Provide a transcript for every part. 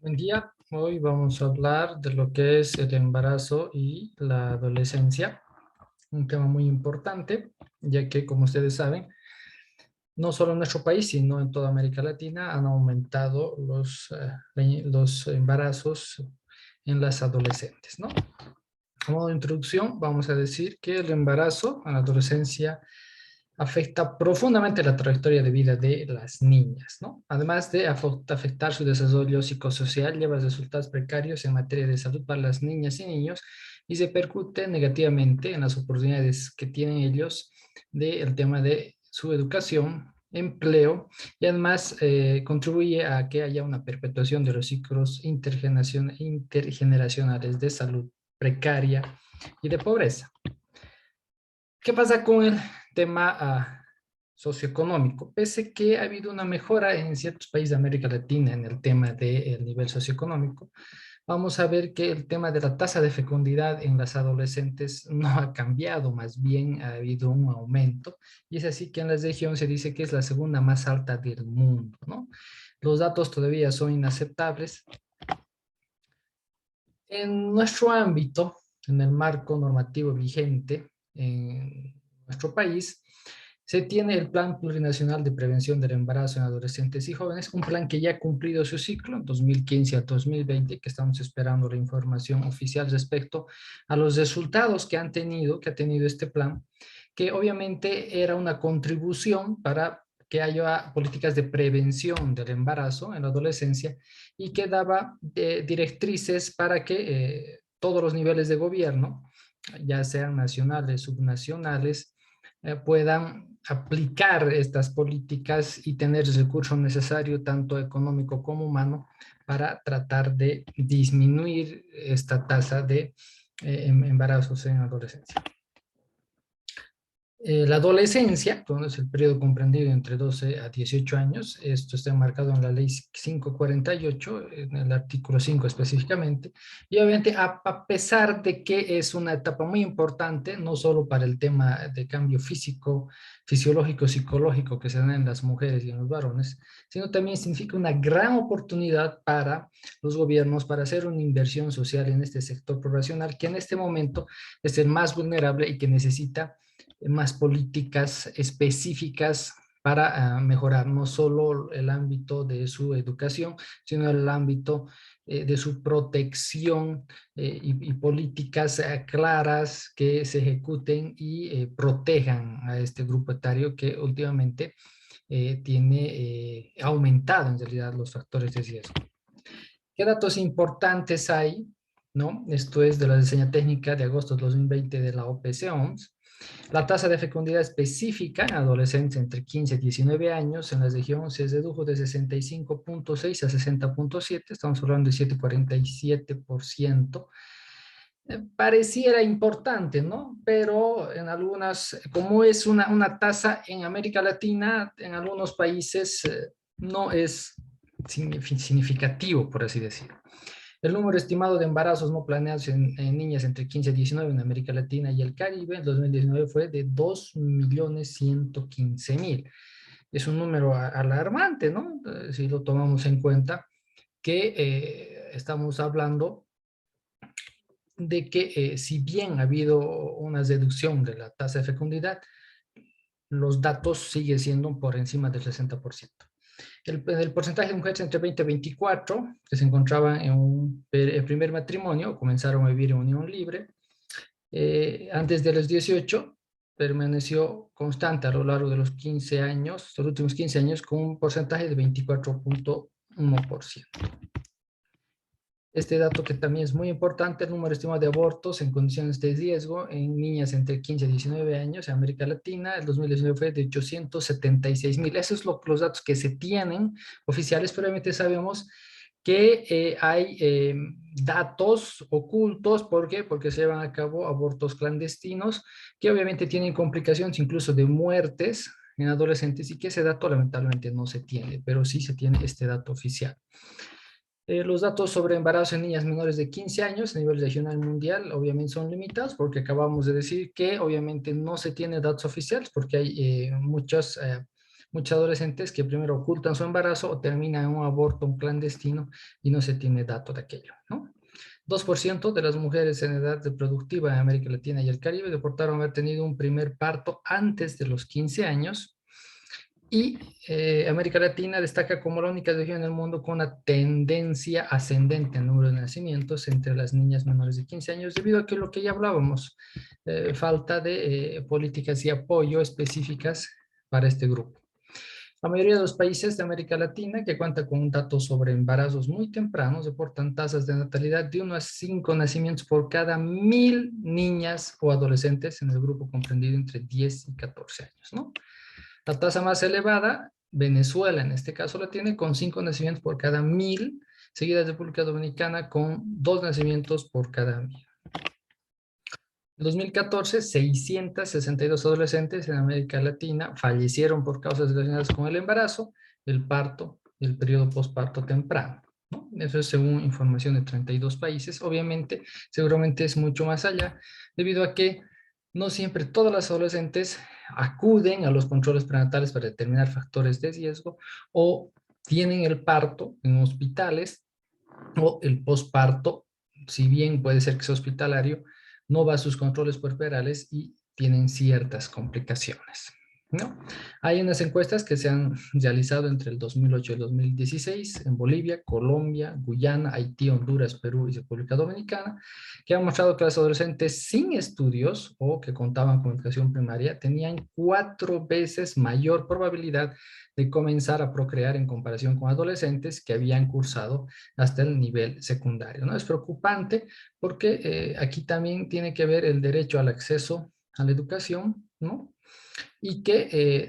Buen día, hoy vamos a hablar de lo que es el embarazo y la adolescencia, un tema muy importante, ya que como ustedes saben, no solo en nuestro país, sino en toda América Latina han aumentado los embarazos en las adolescentes, ¿no? A modo de introducción, vamos a decir que el embarazo en la adolescencia afecta profundamente la trayectoria de vida de las niñas, ¿no? Además de afectar su desarrollo psicosocial, lleva resultados precarios en materia de salud para las niñas y niños y se percute negativamente en las oportunidades que tienen ellos del tema de su educación, empleo y además contribuye a que haya una perpetuación de los ciclos intergeneracionales de salud precaria y de pobreza. ¿Qué pasa con el tema socioeconómico? Pese que ha habido una mejora en ciertos países de América Latina en el tema del nivel socioeconómico, vamos a ver que el tema de la tasa de fecundidad en las adolescentes no ha cambiado, más bien ha habido un aumento, y es así que en la región se dice que es la segunda más alta del mundo, ¿no? Los datos todavía son inaceptables. En nuestro ámbito, en el marco normativo vigente en nuestro país, se tiene el Plan Plurinacional de Prevención del Embarazo en Adolescentes y Jóvenes, un plan que ya ha cumplido su ciclo en 2015 a 2020, que estamos esperando la información oficial respecto a los resultados que ha tenido este plan, que obviamente era una contribución para que haya políticas de prevención del embarazo en la adolescencia y que daba directrices para que todos los niveles de gobierno, ya sean nacionales, subnacionales, puedan aplicar estas políticas y tener el recurso necesario, tanto económico como humano, para tratar de disminuir esta tasa de embarazos en adolescencia. La adolescencia, bueno, es el periodo comprendido entre 12 a 18 años. Esto está marcado en la ley 548, en el artículo 5 específicamente. Y obviamente, a pesar de que es una etapa muy importante, no solo para el tema de cambio físico, fisiológico, psicológico que se da en las mujeres y en los varones, sino también significa una gran oportunidad para los gobiernos para hacer una inversión social en este sector poblacional que en este momento es el más vulnerable y que necesita más políticas específicas para mejorar no solo el ámbito de su educación, sino el ámbito de su protección y políticas claras que se ejecuten y protejan a este grupo etario que últimamente tiene aumentado en realidad los factores de riesgo. ¿Qué datos importantes hay? ¿No? Esto es de la diseña técnica de agosto de 2020 de la OPC-OMS. La tasa de fecundidad específica en adolescentes entre 15 y 19 años en la región se redujo de 65,6 a 60,7, estamos hablando de 7,47%. Pareciera importante, ¿no? Pero en algunas, como es una tasa en América Latina, en algunos países no es significativo, por así decirlo. El número estimado de embarazos no planeados en niñas entre 15 y 19 en América Latina y el Caribe en 2019 fue de 2.115.000. Es un número alarmante, ¿no? Si lo tomamos en cuenta que estamos hablando de que si bien ha habido una reducción de la tasa de fecundidad, los datos siguen siendo por encima del 60%. El porcentaje de mujeres entre 20 y 24 que se encontraban en un primer matrimonio comenzaron a vivir en unión libre. Antes de los 18 permaneció constante a lo largo de los 15 años, los últimos 15 años, con un porcentaje de 24,1%. Este dato que también es muy importante, el número estimado de abortos en condiciones de riesgo en niñas entre 15 y 19 años en América Latina, el 2019 fue de 876.000. Esos son los datos que se tienen oficiales, pero obviamente sabemos que hay datos ocultos. ¿Por qué? Porque se llevan a cabo abortos clandestinos que obviamente tienen complicaciones incluso de muertes en adolescentes y que ese dato lamentablemente no se tiene, pero sí se tiene este dato oficial. Los datos sobre embarazo en niñas menores de 15 años a nivel regional mundial obviamente son limitados porque acabamos de decir que obviamente no se tiene datos oficiales porque hay muchas muchos adolescentes que primero ocultan su embarazo o terminan en un aborto clandestino y no se tiene dato de aquello, ¿no? 2% de las mujeres en edad reproductiva en América Latina y el Caribe reportaron haber tenido un primer parto antes de los 15 años. Y América Latina destaca como la única región en el mundo con una tendencia ascendente en número de nacimientos entre las niñas menores de 15 años, debido a que lo que ya hablábamos, falta de políticas y apoyo específicas para este grupo. La mayoría de los países de América Latina que cuenta con un dato sobre embarazos muy tempranos reportan tasas de natalidad de unos 5 nacimientos por cada 1000 niñas o adolescentes en el grupo comprendido entre 10 y 14 años, ¿no? La tasa más elevada, Venezuela en este caso la tiene con 5 nacimientos por cada 1000, seguida de República Dominicana con 2 nacimientos por cada 1000. En 2014, 662 adolescentes en América Latina fallecieron por causas relacionadas con el embarazo, el parto y el periodo posparto temprano, ¿no? Eso es según información de 32 países. Obviamente, seguramente es mucho más allá, debido a que no siempre todas las adolescentes acuden a los controles prenatales para determinar factores de riesgo o tienen el parto en hospitales o el posparto, si bien puede ser que sea hospitalario, no va a sus controles puerperales y tienen ciertas complicaciones, ¿no? Hay unas encuestas que se han realizado entre el 2008 y el 2016 en Bolivia, Colombia, Guyana, Haití, Honduras, Perú y República Dominicana, que han mostrado que las adolescentes sin estudios o que contaban con educación primaria tenían 4 veces mayor probabilidad de comenzar a procrear en comparación con adolescentes que habían cursado hasta el nivel secundario, ¿no? Es preocupante porque aquí también tiene que ver el derecho al acceso a la educación, ¿no? Y que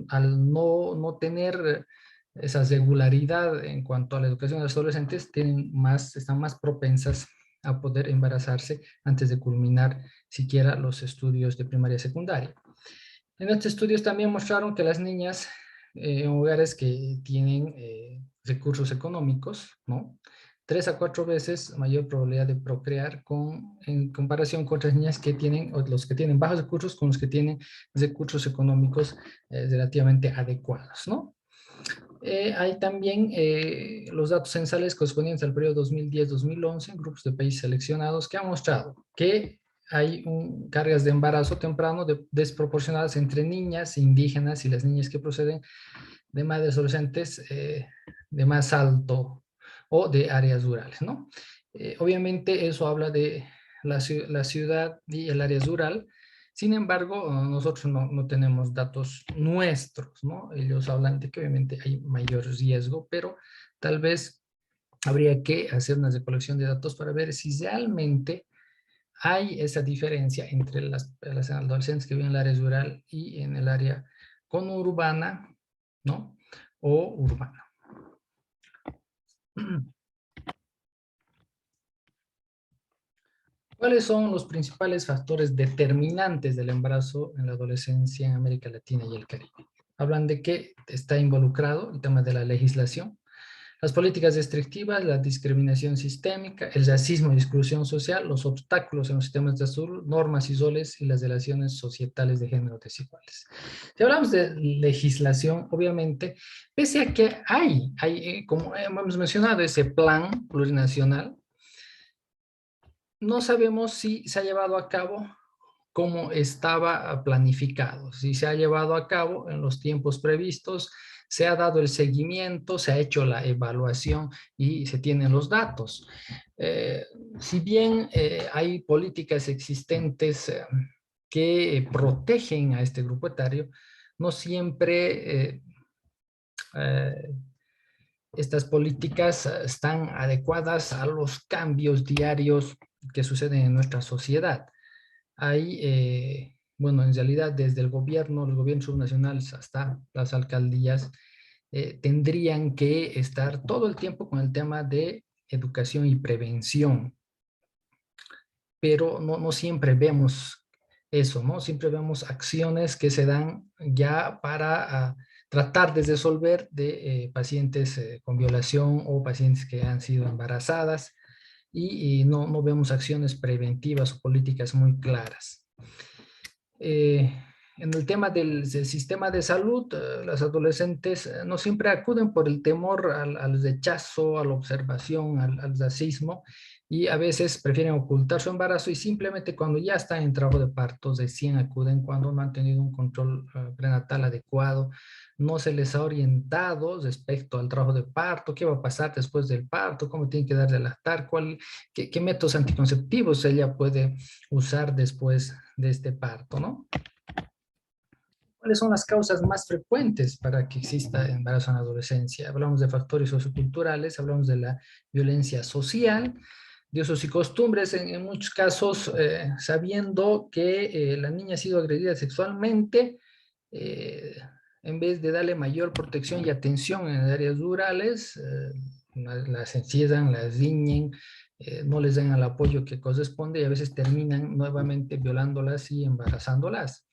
al no tener esa regularidad en cuanto a la educación de los adolescentes, están más propensas a poder embarazarse antes de culminar siquiera los estudios de primaria y secundaria. En estos estudios también mostraron que las niñas en hogares que tienen recursos económicos, ¿no? 3 a 4 veces mayor probabilidad de procrear en comparación con otras niñas que tienen, o los que tienen bajos recursos con los que tienen recursos económicos relativamente adecuados, ¿no? Hay también los datos censales correspondientes al periodo 2010-2011 en grupos de países seleccionados que han mostrado que hay cargas de embarazo temprano desproporcionadas entre niñas indígenas y las niñas que proceden de madres adolescentes de más alto o de áreas rurales, ¿no? Obviamente eso habla de la ciudad y el área rural. Sin embargo, nosotros no tenemos datos nuestros, ¿no? Ellos hablan de que obviamente hay mayor riesgo, pero tal vez habría que hacer una recolección de datos para ver si realmente hay esa diferencia entre las adolescentes que viven en el área rural y en el área conurbana, ¿no? O urbana. ¿Cuáles son los principales factores determinantes del embarazo en la adolescencia en América Latina y el Caribe? Hablan de que está involucrado el tema de la legislación, las políticas restrictivas, la discriminación sistémica, el racismo y exclusión social, los obstáculos en los sistemas de salud, normas y roles y las relaciones societales de género desiguales. Si hablamos de legislación, obviamente, pese a que como hemos mencionado, ese plan plurinacional, no sabemos si se ha llevado a cabo como estaba planificado, si se ha llevado a cabo en los tiempos previstos, se ha dado el seguimiento, se ha hecho la evaluación y se tienen los datos. Si bien hay políticas existentes que protegen a este grupo etario, no siempre eh, estas políticas están adecuadas a los cambios diarios que suceden en nuestra sociedad. Hay, bueno, en realidad desde el gobierno, los gobiernos subnacionales hasta las alcaldías, tendrían que estar todo el tiempo con el tema de educación y prevención, pero no siempre vemos eso, ¿no? Siempre vemos acciones que se dan ya para tratar de resolver de pacientes con violación o pacientes que han sido embarazadas y no vemos acciones preventivas o políticas muy claras. en el tema del sistema de salud, las adolescentes no siempre acuden por el temor al rechazo, a la observación, al racismo, y a veces prefieren ocultar su embarazo y simplemente cuando ya están en trabajo de parto, recién acuden cuando no han tenido un control prenatal adecuado, no se les ha orientado respecto al trabajo de parto, qué va a pasar después del parto, cómo tienen que dar de lactar, qué métodos anticonceptivos ella puede usar después de este parto, ¿no? ¿Cuáles son las causas más frecuentes para que exista embarazo en la adolescencia? Hablamos de factores socioculturales, hablamos de la violencia social, de usos y costumbres, en muchos casos sabiendo que la niña ha sido agredida sexualmente, eh, en vez de darle mayor protección y atención en áreas rurales, las encierran, las riñen, no les dan el apoyo que corresponde y a veces terminan nuevamente violándolas y embarazándolas.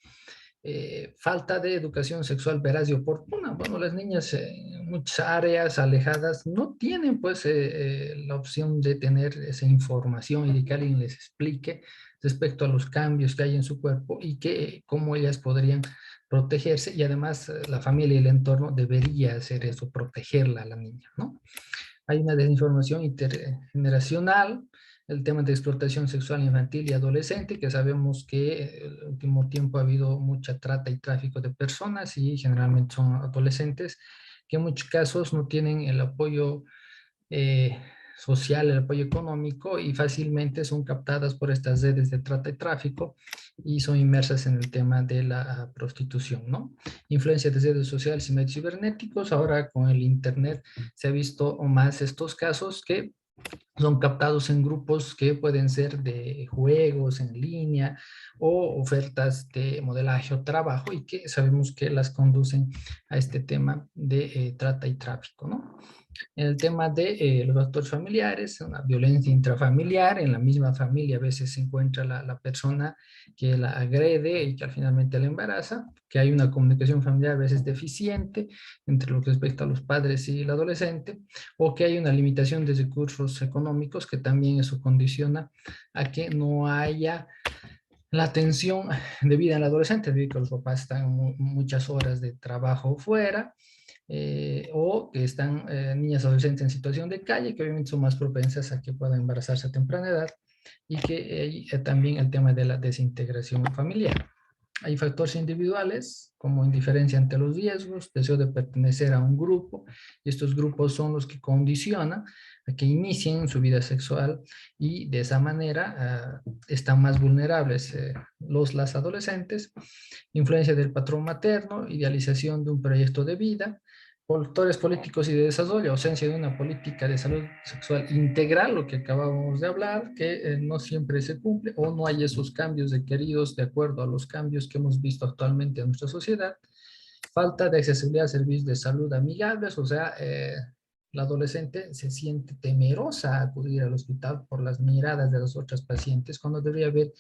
Falta de educación sexual veraz y oportuna. Bueno, las niñas en muchas áreas alejadas no tienen pues la opción de tener esa información y de que alguien les explique respecto a los cambios que hay en su cuerpo y que cómo ellas podrían protegerse y además la familia y el entorno debería hacer eso, protegerla a la niña, ¿no? Hay una desinformación intergeneracional, el tema de explotación sexual infantil y adolescente, que sabemos que en el último tiempo ha habido mucha trata y tráfico de personas y generalmente son adolescentes que en muchos casos no tienen el apoyo eh, social, el apoyo económico y fácilmente son captadas por estas redes de trata y tráfico y son inmersas en el tema de la prostitución, ¿no? Influencia de redes sociales y medios cibernéticos. Ahora con el internet se ha visto más estos casos que son captados en grupos que pueden ser de juegos en línea o ofertas de modelaje o trabajo y que sabemos que las conducen a este tema de trata y tráfico, ¿no? En el tema de los factores familiares, una violencia intrafamiliar, en la misma familia a veces se encuentra la persona que la agrede y que al finalmente la embaraza, que hay una comunicación familiar a veces deficiente entre lo que respecta a los padres y el adolescente, o que hay una limitación de recursos económicos que también eso condiciona a que no haya la atención debida al adolescente, debido a que los papás están muchas horas de trabajo fuera, o que están niñas adolescentes en situación de calle, que obviamente son más propensas a que puedan embarazarse a temprana edad, y que también el tema de la desintegración familiar. Hay factores individuales como indiferencia ante los riesgos, deseo de pertenecer a un grupo, y estos grupos son los que condicionan a que inicien su vida sexual y de esa manera están más vulnerables las adolescentes. Influencia del patrón materno, idealización de un proyecto de vida, factores políticos y de desarrollo, ausencia de una política de salud sexual integral, lo que acabamos de hablar, que no siempre se cumple o no hay esos cambios requeridos de acuerdo a los cambios que hemos visto actualmente en nuestra sociedad. Falta de accesibilidad a servicios de salud amigables, o sea, la adolescente se siente temerosa a acudir al hospital por las miradas de las otras pacientes, cuando debería haber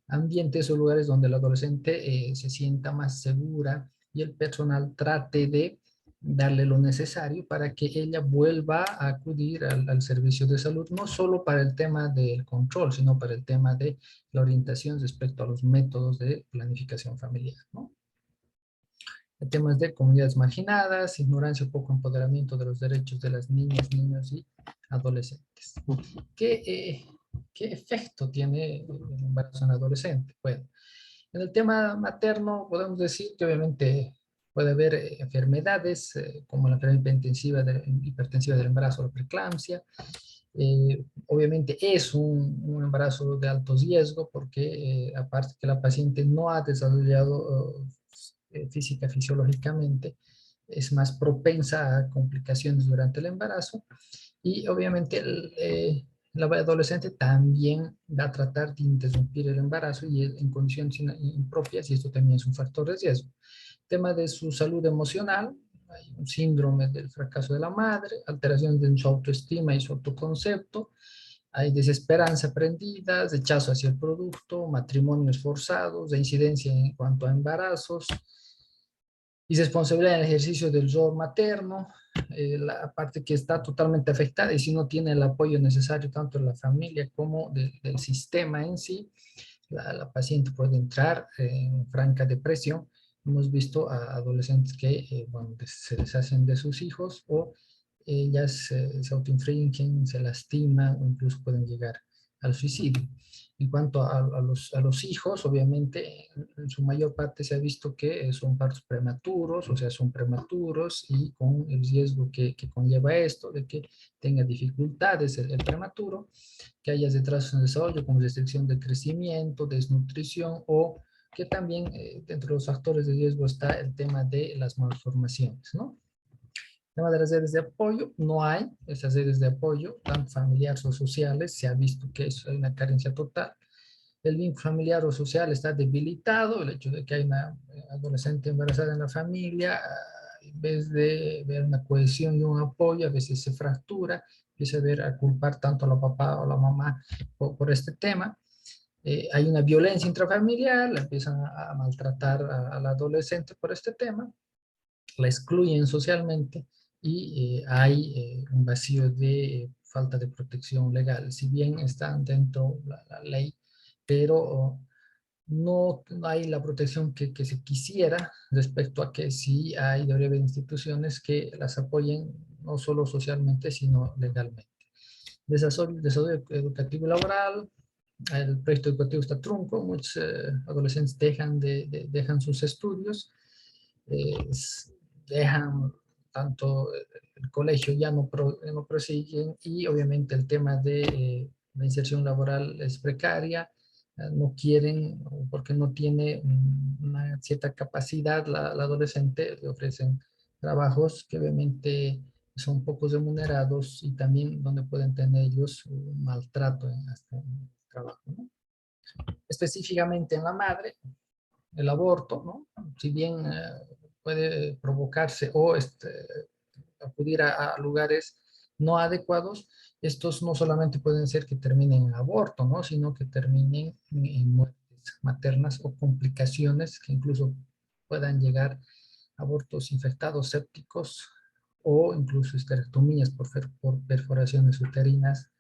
ambientes o lugares donde la adolescente se sienta más segura y el personal trate de darle lo necesario para que ella vuelva a acudir al servicio de salud, no solo para el tema del control, sino para el tema de la orientación respecto a los métodos de planificación familiar, ¿no? Temas de comunidades marginadas, ignorancia o poco empoderamiento de los derechos de las niñas, niños y adolescentes. ¿Qué, qué efecto tiene el embarazo en adolescente? Bueno, en el tema materno podemos decir que obviamente puede haber enfermedades como la enfermedad hipertensiva del embarazo, la preeclampsia. Obviamente es un embarazo de alto riesgo porque aparte que la paciente no ha desarrollado física fisiológicamente, es más propensa a complicaciones durante el embarazo y obviamente la adolescente también va a tratar de interrumpir el embarazo y en condiciones impropias y esto también es un factor de riesgo. Tema de su salud emocional, hay un síndrome del fracaso de la madre, alteraciones de su autoestima y su autoconcepto, hay desesperanza aprendida, rechazo hacia el producto, matrimonios forzados, reincidencia en cuanto a embarazos, irresponsabilidad en el ejercicio del rol materno, la parte que está totalmente afectada y si no tiene el apoyo necesario tanto de la familia como del sistema en sí, la paciente puede entrar en franca depresión Hemos visto a adolescentes que, bueno, se deshacen de sus hijos o ellas se autoinfringen, se lastiman o incluso pueden llegar al suicidio. En cuanto a los hijos, obviamente, en su mayor parte se ha visto que son partos prematuros, o sea, son prematuros y con el riesgo que conlleva esto, de que tenga dificultades el prematuro, que haya retrasos en el desarrollo como restricción de crecimiento, desnutrición o que también dentro de los factores de riesgo está el tema de las malformaciones, ¿no? El tema de las redes de apoyo, no hay esas redes de apoyo, tanto familiares o sociales, se ha visto que hay una carencia total. El vínculo familiar o social está debilitado, el hecho de que hay una adolescente embarazada en la familia, en vez de ver una cohesión y un apoyo, a veces se fractura, empieza a ver a culpar tanto a la papá o la mamá por este tema. Hay una violencia intrafamiliar, la empiezan a maltratar a la adolescente por este tema, la excluyen socialmente y hay un vacío de falta de protección legal. Si bien están dentro de la ley, pero no hay la protección que se quisiera respecto a que sí hay, debería haber instituciones que las apoyen no solo socialmente, sino legalmente. Desarrollo educativo y laboral, el proyecto educativo está trunco, muchos adolescentes dejan sus estudios, eh, dejan tanto el colegio, ya no prosiguen y obviamente el tema de la inserción laboral es precaria, no quieren porque no tiene una cierta capacidad la adolescente, le ofrecen trabajos que obviamente son poco remunerados y también donde pueden tener ellos un maltrato hasta en el trabajo, ¿no? Específicamente en la madre, el aborto, ¿no? Si bien puede provocarse o acudir a lugares no adecuados, estos no solamente pueden ser que terminen en aborto, ¿no? Sino que terminen en muertes maternas o complicaciones que incluso puedan llegar a abortos infectados sépticos o incluso esterectomías por perforaciones uterinas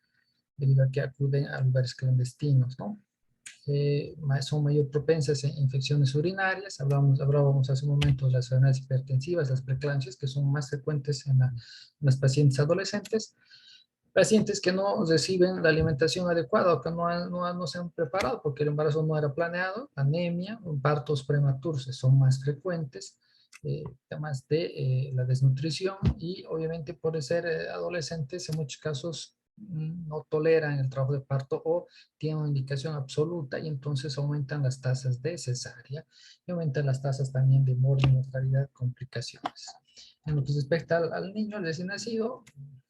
debido a que acuden a lugares clandestinos, ¿no? Son mayor propensas a infecciones urinarias. Hablábamos hace un momento de las enfermedades hipertensivas, las preeclampsias, que son más frecuentes en las pacientes adolescentes. Pacientes que no reciben la alimentación adecuada o que no se han preparado porque el embarazo no era planeado, anemia, partos prematuros son más frecuentes, temas de la desnutrición y obviamente por ser adolescentes en muchos casos no toleran el trabajo de parto o tienen una indicación absoluta y entonces aumentan las tasas de cesárea y aumentan las tasas también de mortalidad, complicaciones. En lo que respecta al niño, al recién nacido,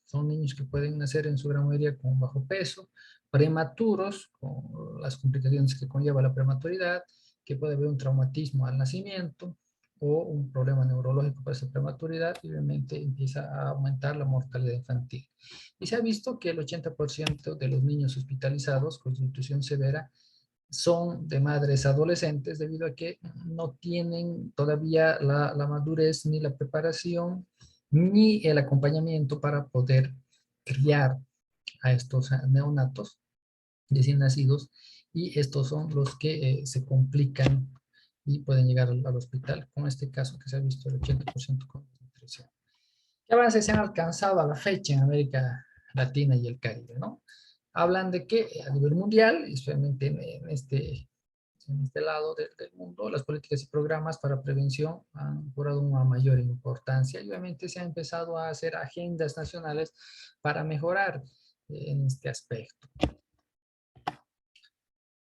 son niños que pueden nacer en su gran mayoría con bajo peso, prematuros, con las complicaciones que conlleva la prematuridad, que puede haber un traumatismo al nacimiento o un problema neurológico para esa prematuridad y obviamente empieza a aumentar la mortalidad infantil. Y se ha visto que el 80% de los niños hospitalizados con constitución severa son de madres adolescentes debido a que no tienen todavía la madurez ni la preparación ni el acompañamiento para poder criar a estos neonatos recién nacidos y estos son los que se complican y pueden llegar al hospital, con este caso que se ha visto el 80% con desnutrición. ¿Qué avances se han alcanzado a la fecha en América Latina y el Caribe, no? Hablan de que a nivel mundial, especialmente en este lado del mundo, las políticas y programas para prevención han cobrado una mayor importancia y obviamente se han empezado a hacer agendas nacionales para mejorar en este aspecto.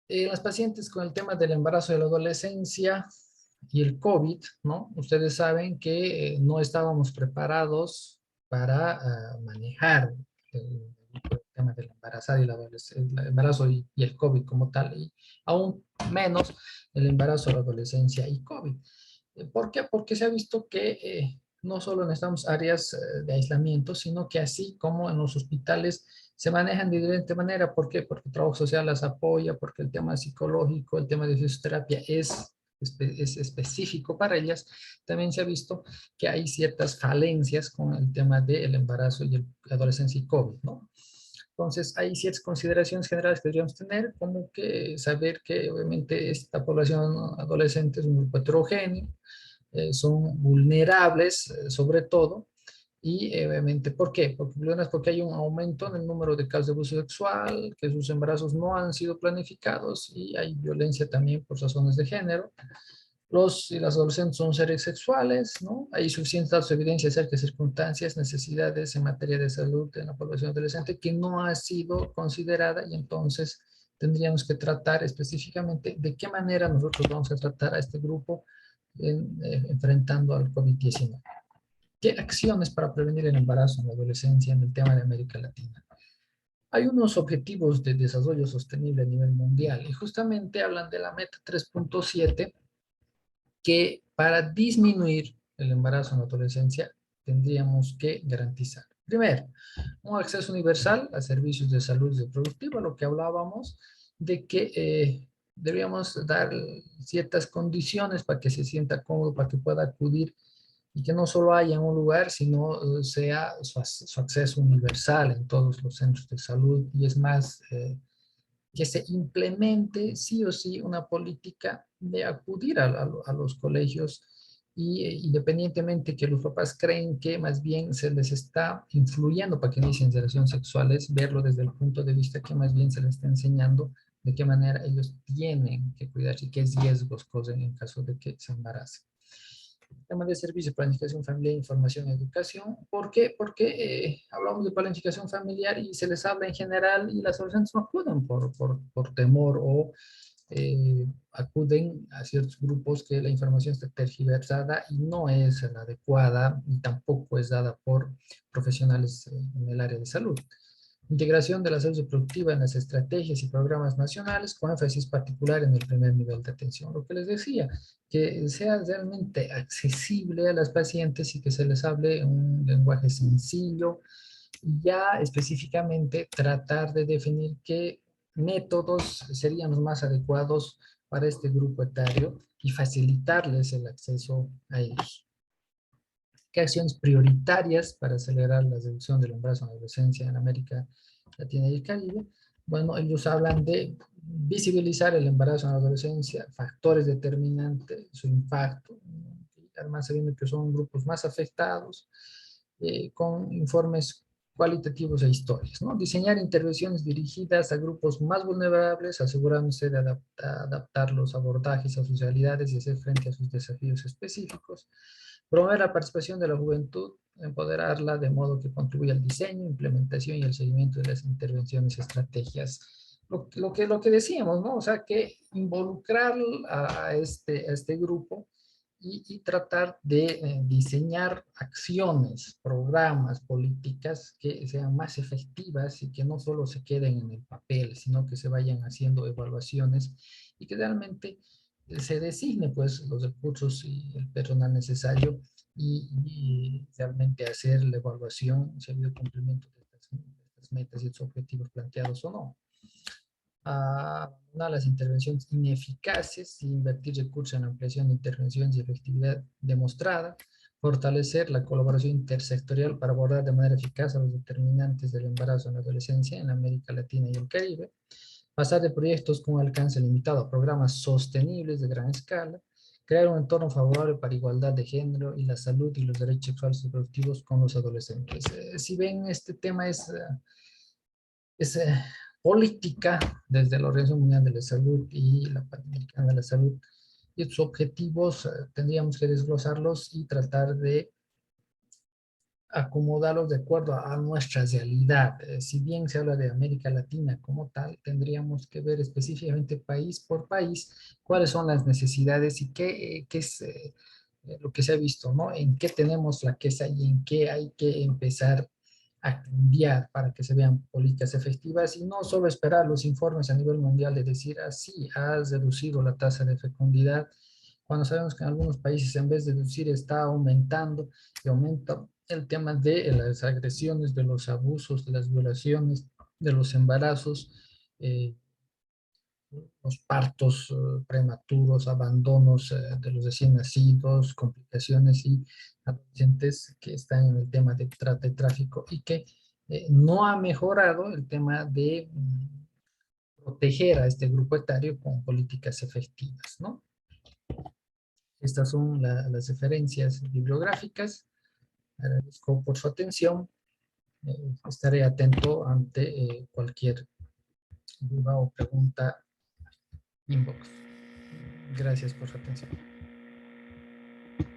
Las pacientes con el tema del embarazo de la adolescencia y el COVID, ¿no? Ustedes saben que no estábamos preparados para manejar el tema del embarazado y el embarazo y el COVID como tal, y aún menos el embarazo, la adolescencia y COVID. ¿Por qué? Porque se ha visto que no solo necesitamos áreas de aislamiento, sino que así como en los hospitales se manejan de diferente manera. ¿Por qué? Porque el trabajo social las apoya, porque el tema psicológico, el tema de fisioterapia es específico para ellas. También se ha visto que hay ciertas falencias con el tema del embarazo y la adolescencia y COVID, ¿no? Entonces, hay ciertas consideraciones generales que deberíamos tener, como que saber que obviamente esta población adolescente es un grupo heterogéneo, son vulnerables sobre todo, y obviamente, ¿por qué? Porque hay un aumento en el número de casos de abuso sexual, que sus embarazos no han sido planificados y hay violencia también por razones de género. Los y las adolescentes son seres sexuales, ¿no? Hay suficientes datos de evidencia acerca de circunstancias, necesidades en materia de salud en la población adolescente que no ha sido considerada y entonces tendríamos que tratar específicamente de qué manera nosotros vamos a tratar a este grupo enfrentando al COVID-19. ¿Qué acciones para prevenir el embarazo en la adolescencia en el tema de América Latina? Hay unos objetivos de desarrollo sostenible a nivel mundial y justamente hablan de la meta 3.7 que para disminuir el embarazo en la adolescencia tendríamos que garantizar. Primero, un acceso universal a servicios de salud reproductiva, lo que hablábamos de que deberíamos dar ciertas condiciones para que se sienta cómodo, para que pueda acudir y que no solo haya un lugar, sino sea su acceso universal en todos los centros de salud y es más, que se implemente sí o sí una política de acudir a los colegios y independientemente que los papás creen que más bien se les está influyendo para que inicien relaciones sexuales, verlo desde el punto de vista que más bien se les está enseñando de qué manera ellos tienen que cuidarse y qué riesgos corren en caso de que se embaracen. Tema de servicio, planificación familiar, información y educación. ¿Por qué? Porque hablamos de planificación familiar y se les habla en general y las adolescentes no acuden por temor o acuden a ciertos grupos que la información está tergiversada y no es la adecuada y tampoco es dada por profesionales en el área de salud. Integración de la salud reproductiva en las estrategias y programas nacionales con énfasis particular en el primer nivel de atención. Lo que les decía, que sea realmente accesible a las pacientes y que se les hable un lenguaje sencillo y ya específicamente tratar de definir qué métodos serían los más adecuados para este grupo etario y facilitarles el acceso a ellos. ¿Qué acciones prioritarias para acelerar la reducción del embarazo en la adolescencia en América Latina y el Caribe? Bueno, ellos hablan de visibilizar el embarazo en la adolescencia, factores determinantes, su impacto, además sabiendo que son grupos más afectados, con informes cualitativos e historias, ¿no? Diseñar intervenciones dirigidas a grupos más vulnerables, asegurándose de adaptar los abordajes a sus realidades y hacer frente a sus desafíos específicos. Promover la participación de la juventud, empoderarla de modo que contribuya al diseño, implementación y el seguimiento de las intervenciones y estrategias. Lo que decíamos, ¿no? O sea, que involucrar a este grupo y tratar de diseñar acciones, programas, políticas que sean más efectivas y que no solo se queden en el papel, sino que se vayan haciendo evaluaciones y que realmente se designe pues los recursos y el personal necesario y realmente hacer la evaluación si ha habido cumplimiento de estas metas y estos objetivos planteados o no. Abandonar las intervenciones ineficaces y invertir recursos en ampliación de intervenciones y efectividad demostrada, fortalecer la colaboración intersectorial para abordar de manera eficaz a los determinantes del embarazo en la adolescencia en América Latina y el Caribe, pasar de proyectos con alcance limitado a programas sostenibles de gran escala, crear un entorno favorable para igualdad de género y la salud y los derechos sexuales y reproductivos con los adolescentes. Si ven, este tema es política desde la Organización Mundial de la Salud y la Panamericana de la Salud. Y estos objetivos tendríamos que desglosarlos y tratar de acomodarlos de acuerdo a nuestra realidad. Si bien se habla de América Latina como tal, tendríamos que ver específicamente país por país cuáles son las necesidades y qué es lo que se ha visto, ¿no? En qué tenemos la queja y en qué hay que empezar a cambiar para que se vean políticas efectivas y no solo esperar los informes a nivel mundial de decir, así has reducido la tasa de fecundidad, cuando sabemos que en algunos países en vez de reducir está aumentando y aumenta el tema de las agresiones, de los abusos, de las violaciones, de los embarazos, eh, los partos prematuros, abandonos de los recién nacidos, complicaciones y adolescentes que están en el tema de trata y tráfico y que no ha mejorado el tema de proteger a este grupo etario con políticas efectivas, ¿no? Estas son las referencias bibliográficas. Agradezco por su atención. Estaré atento ante cualquier duda o pregunta inbox. Gracias por su atención.